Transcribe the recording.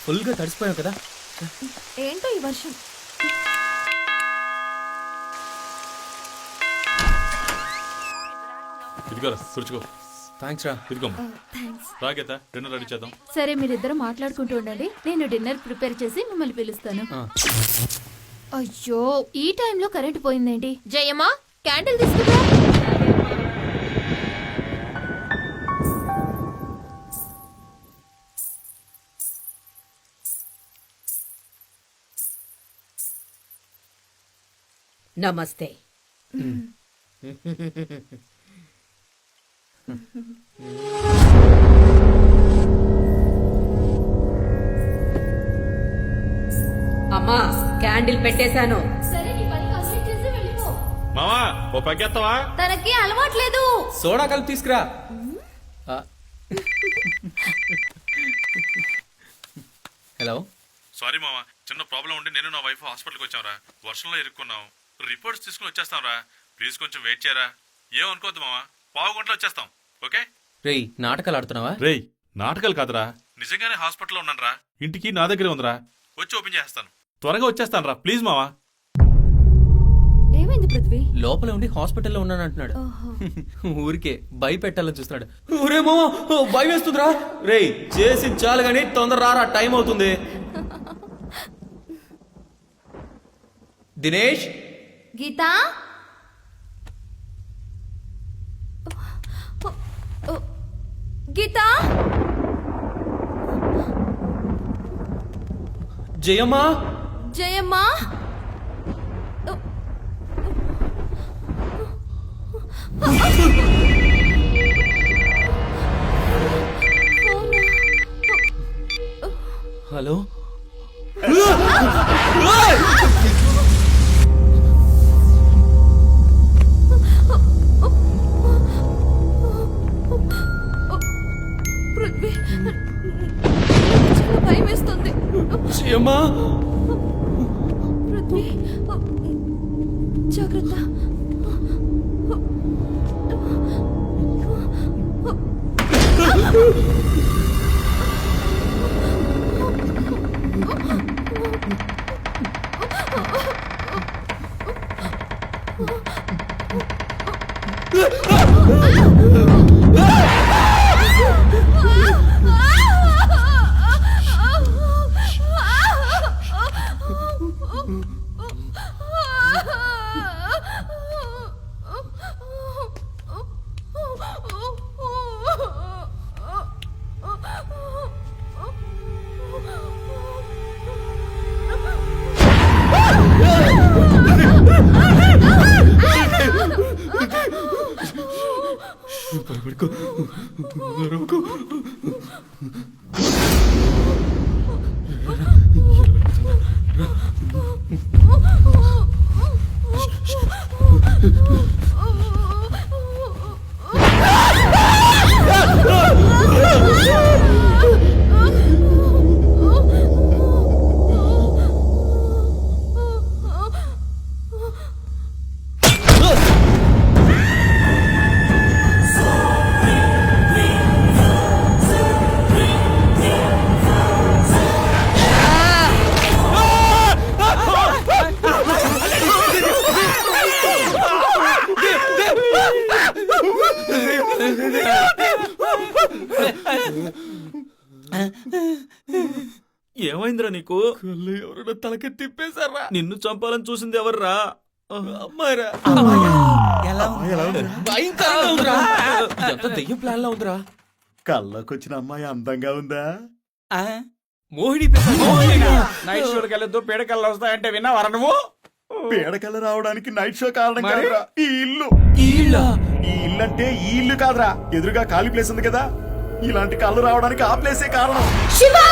Full గా తడిసిపోయావు కదా. ఏంటో ఈ వర్షం. ఇదిగోరా తుడుచుకో. థ్యాంక్స్ రా. ఇదిగోమ్మా. థ్యాంక్స్. రాగేత డిన్నర్ రెడీ చేద్దాం. సరే మీరిద్దరు మాట్లాడుకుంటూ ఉండండి, నేను డిన్నర్ ప్రిపేర్ చేసి మిమ్మల్ని పిలుస్తాను. అయ్యో ఈ టైంలో కరెంట్ పోయిందేంటి? జయమ్మా క్యాండిల్ తీసుకురా. నమస్తే. అమ్మా క్యాండిల్ పెట్టేశాను. సరే నీ పని కంప్లీట్ చేసి వెళ్ళిపో. మావా ఓ పక్కేస్తావా? తనకి అలవాట్లేదు. సోడా కలిపి తీసుకురా. హలో. సారీ మావా, చిన్న ప్రాబ్లం ఉండి నేను నా వైఫ్ హాస్పిటల్కి వచ్చాంరా. వర్షంలో ఇరుక్కున్నాం. రిపోర్ట్స్ తీసుకుని వచ్చేస్తాంరా. ప్లీజ్ కొంచెం వెయిట్ చేయరా. ఏమనుకోవద్దు మావా, పావు గంటలో వచ్చేస్తాం. ఓకే? రేయ్ నాటకాలు ఆడుతున్నావా? రేయ్ నాటకాలు కాదురా, నిజంగానే హాస్పిటల్లో ఉన్నాను రా. ఇంటికి నా దగ్గరే ఉందిరా. వచ్చి ఓపెన్ చేస్తాను. త్వరగా వచ్చేస్తాను రా ప్లీజ్ మావా. ఏమైంది పృథ్వీ? లోపల ఉండి హాస్పిటల్లో ఉన్నాను అంటున్నాడు. ఓహో. ఊరికే భయపెట్టాలని చూస్తున్నాడు. ఊరేమో భయం వేస్తుందిరా. రేయ్ చేసి చాలు గానీ తొందర రారా, టైం అవుతుంది. దినేష్. గీతా గీతా. జయమ్మా. జయమ్మా. హలో. పృథ్వీ చాలా భయం వేస్తుంది. జయమ్మా. పృథ్వీ జాగ్రత్త. ఏమైందిరా నీకు? ఎవరైనా తలకి తిప్పేశారా? నిన్ను చంపాలని చూసింది ఎవర్రా? అమ్మాయిరా. భయంకరంగా ఉందిరా. ఎంత దెయ్యం ప్లాన్ లా ఉందిరా. కళ్ళకొచ్చిన అమ్మాయి అందంగా ఉందా? మోహిని. నైట్ షోకి వెళ్ళొద్దు, పీడకల్లో వస్తాయంటే విన్నావరా నువ్వు? పీడకల రావడానికి నైట్ షో కారణం కాదురా ఈ ఇల్లు. ఈ ఇల్లు అంటే ఈ ఇల్లు కాదురా, ఎదురుగా ఖాళీ ప్లేస్ ఉంది కదా, ఇలాంటి కళ్ళు రావడానికి ఆ ప్లేసే కారణం. శివా